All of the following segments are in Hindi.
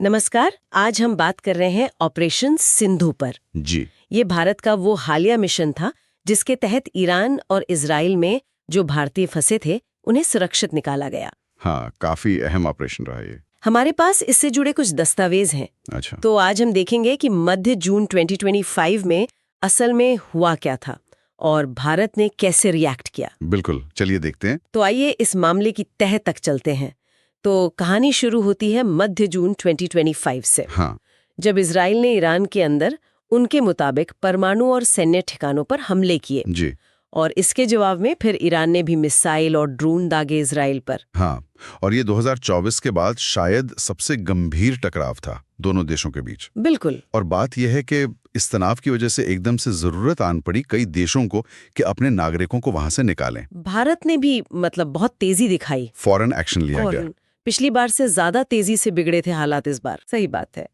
नमस्कार। आज हम बात कर रहे हैं ऑपरेशन सिंधु पर। जी। ये भारत का वो हालिया मिशन था जिसके तहत ईरान और इजराइल में जो भारतीय फंसे थे उन्हें सुरक्षित निकाला गया। हाँ, काफी अहम ऑपरेशन रहा ये। हमारे पास इससे जुड़े कुछ दस्तावेज हैं। अच्छा। तो आज हम देखेंगे कि मध्य जून 2025 में असल में हुआ क्या था और भारत ने कैसे रिएक्ट किया। बिल्कुल, चलिए देखते हैं। तो आइए इस मामले की तह तक चलते हैं। तो कहानी शुरू होती है मध्य जून 2025 से, हाँ। जब इजराइल ने ईरान के अंदर उनके मुताबिक परमाणु और सैन्य ठिकानों पर हमले किए। जी। और इसके जवाब में फिर ईरान ने भी मिसाइल और ड्रोन दागे इजराइल पर। हाँ, और ये 2024 के बाद शायद सबसे गंभीर टकराव था दोनों देशों के बीच। बिल्कुल। और बात यह है कि इस तनाव की वजह से एकदम से जरूरत आन पड़ी कई देशों को कि अपने नागरिकों को वहां से निकालें। भारत ने भी बहुत तेजी दिखाई। फौरन एक्शन लिया गया। पिछली बार से ज्यादा तेजी से बिगड़े थे हालात इस बार। सही बात है।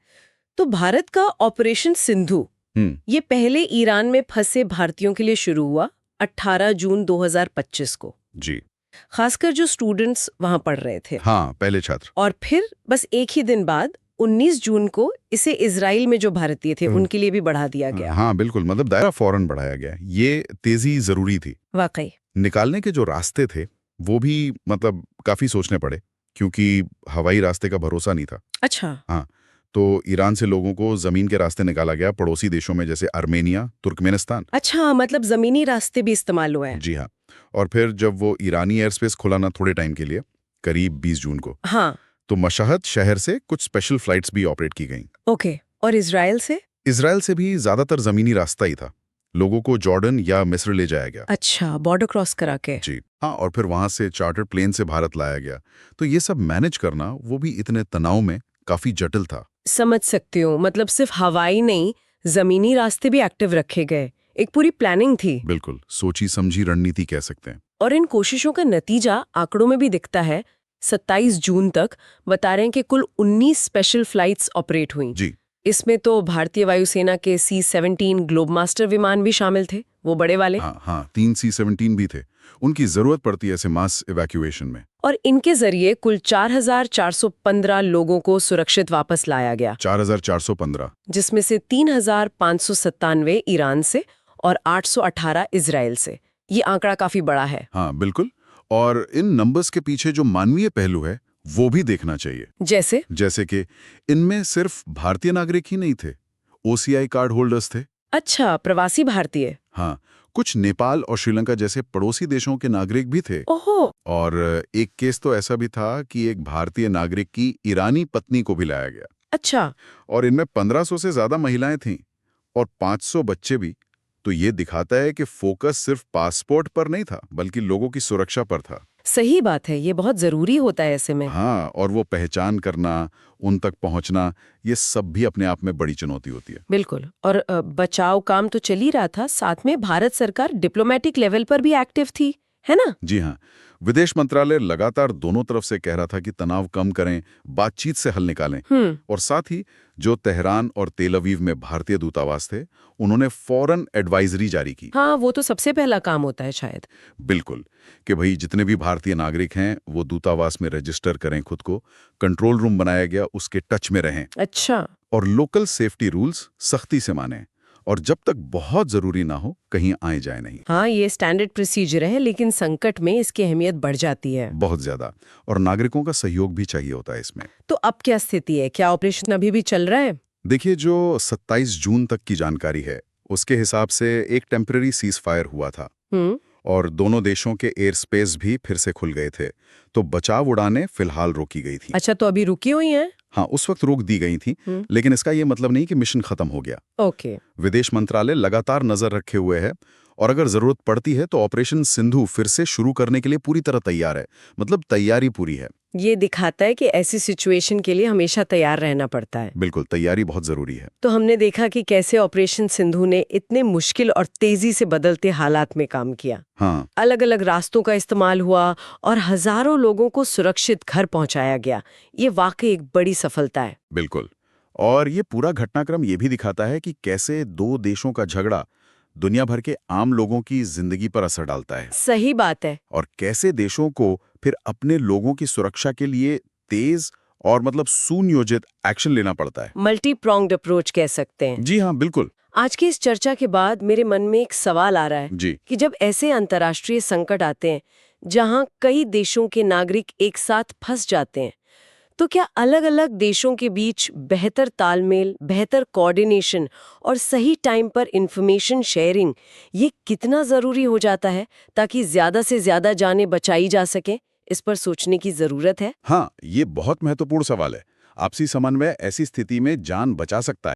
तो भारत का ऑपरेशन सिंधु ये पहले ईरान में फंसे भारतीयों के लिए शुरू हुआ 18 जून 2025 को। जी। खासकर जो स्टूडेंट्स वहां पढ़ रहे थे। हाँ, पहले छात्र। और फिर बस एक ही दिन बाद 19 जून को इसे इजराइल में जो भारतीय थे उनके लिए भी बढ़ा दिया गया। हाँ बिल्कुल, मतलब दायरा फौरन बढ़ाया गया। ये तेजी जरूरी थी। वाकई। निकालने के जो रास्ते थे वो भी काफी सोचने पड़े, क्योंकि हवाई रास्ते का भरोसा नहीं था। अच्छा। हाँ, तो ईरान से लोगों को जमीन के रास्ते निकाला गया, पड़ोसी देशों में जैसे आर्मेनिया, तुर्कमेनिस्तान। अच्छा, मतलब जमीनी रास्ते भी इस्तेमाल हुए हैं। जी हाँ। और फिर जब वो ईरानी एयर स्पेस खुला ना थोड़े टाइम के लिए, करीब 20 जून को, हाँ, तो मशहद शहर से कुछ स्पेशल फ्लाइट्स भी ऑपरेट की गईं। ओके। और इजराइल से? इजराइल से भी ज्यादातर जमीनी रास्ता ही था। लोगों को जॉर्डन या मिस्र ले जाया गया। अच्छा, बॉर्डर क्रॉस करा के। जी हाँ, और फिर वहां से चार्टर प्लेन से भारत लाया गया। तो ये सब मैनेज करना, वो भी इतने तनाव में, काफी जटिल था। समझ सकती हूँ। मतलब सिर्फ हवाई नहीं, जमीनी रास्ते भी एक्टिव रखे गए। एक पूरी प्लानिंग थी। बिल्कुल, सोची समझी रणनीति कह सकते हैं। और इन कोशिशों का नतीजा आंकड़ों में भी दिखता है। 27 जून तक बता रहे हैं कि कुल 19 स्पेशल फ्लाइट्स ऑपरेट हुई। जी। इसमें तो भारतीय वायुसेना के C-17 ग्लोबमास्टर विमान भी शामिल थे, वो बड़े वाले। हाँ, 3 C-17 भी थे। उनकी जरूरत पड़ती है ऐसे मास इवैक्यूएशन में। और इनके जरिए कुल 4,415 लोगों को सुरक्षित वापस लाया गया। 4,415। जिसमें से 3,597 ईरान से और 818 इजराइल से। ये आंकड़ा काफी बड़ा है। हाँ बिल्कुल। और इन नंबर्स के पीछे जो मानवीय पहलू है वो भी देखना चाहिए। जैसे कि इनमें सिर्फ भारतीय नागरिक ही नहीं थे, OCI कार्ड होल्डर्स थे। अच्छा, प्रवासी भारतीय। हाँ, कुछ नेपाल और श्रीलंका जैसे पड़ोसी देशों के नागरिक भी थे। ओहो। और एक केस तो ऐसा भी था कि एक भारतीय नागरिक की ईरानी पत्नी को भी लाया गया। अच्छा। और इनमें 1500 से ज्यादा महिलाएं थीं और 500 बच्चे भी। तो ये दिखाता है कि फोकस सिर्फ पासपोर्ट पर नहीं था, बल्कि लोगों की सुरक्षा पर था। सही बात है, ये बहुत जरूरी होता है ऐसे में। हाँ, और वो पहचान करना, उन तक पहुंचना, ये सब भी अपने आप में बड़ी चुनौती होती है। बिल्कुल। और बचाव काम तो चल ही रहा था, साथ में भारत सरकार डिप्लोमेटिक लेवल पर भी एक्टिव थी, है ना? जी हाँ, विदेश मंत्रालय लगातार दोनों तरफ से कह रहा था कि तनाव कम करें, बातचीत से हल निकालें। और साथ ही जो तेहरान और तेल अवीव में भारतीय दूतावास थे, उन्होंने फौरन एडवाइजरी जारी की। हाँ, वो तो सबसे पहला काम होता है शायद। बिल्कुल, कि भाई जितने भी भारतीय नागरिक हैं वो दूतावास में रजिस्टर करें खुद को, कंट्रोल रूम बनाया गया, उसके टच में रहें। अच्छा। और लोकल सेफ्टी रूल्स सख्ती से मानें, और जब तक बहुत जरूरी ना हो कहीं आए जाए नहीं। हाँ, ये स्टैंडर्ड प्रोसीजर है, लेकिन संकट में इसकी अहमियत बढ़ जाती है। बहुत ज्यादा। और नागरिकों का सहयोग भी चाहिए होता है इसमें। तो अब क्या स्थिति है? क्या ऑपरेशन अभी भी चल रहा है? देखिए, जो 27 जून तक की जानकारी है उसके हिसाब से एक टेम्पररी सीज फायर हुआ था। और दोनों देशों के एयर स्पेस भी फिर से खुल गए थे। तो बचाव उड़ानें फिलहाल रोकी गई थी। अच्छा, तो अभी रुकी हुई हैं? हाँ, उस वक्त रोक दी गई थी। लेकिन इसका ये मतलब नहीं कि मिशन खत्म हो गया। ओके। विदेश मंत्रालय लगातार नजर रखे हुए है, और अगर जरूरत पड़ती है तो ऑपरेशन सिंधु फिर से शुरू करने के लिए पूरी तरह तैयार है। मतलब तैयारी पूरी है। ये दिखाता है कि ऐसी सिचुएशन के लिए हमेशा तैयार रहना पड़ता है। बिल्कुल, तैयारी बहुत जरूरी है। तो हमने देखा कि कैसे ऑपरेशन सिंधु ने इतने मुश्किल और तेजी से बदलते हालात में काम किया। हाँ। अलग अलग रास्तों का इस्तेमाल हुआ और हजारों लोगों को सुरक्षित घर पहुंचाया गया। ये वाकई एक बड़ी सफलता है। बिल्कुल। और ये पूरा घटनाक्रम ये भी दिखाता है कि कैसे दो देशों का झगड़ा दुनिया भर के आम लोगों की जिंदगी पर असर डालता है। सही बात है। और कैसे देशों को फिर अपने लोगों की सुरक्षा के लिए तेज और मतलब सुनियोजित एक्शन लेना पड़ता है। मल्टी प्रोंग्ड अप्रोच कह सकते हैं। जी हाँ, बिल्कुल। आज की इस चर्चा के बाद मेरे मन में एक सवाल आ रहा है जी। कि जब ऐसे अंतर्राष्ट्रीय संकट आते हैं जहां कई देशों के नागरिक एक साथ फंस जाते हैं, तो क्या अलग-अलग देशों के बीच बेहतर तालमेल, बेहतर कोऑर्डिनेशन और सही टाइम पर इंफॉर्मेशन शेयरिंग ये कितना जरूरी हो जाता है ताकि ज्यादा से ज्यादा जानें बचाई जा सके? इस पर सोचने की जरूरत है। हाँ, ये बहुत महत्वपूर्ण सवाल है। आपसी समन्वय ऐसी स्थिति में जान बचा सकता है।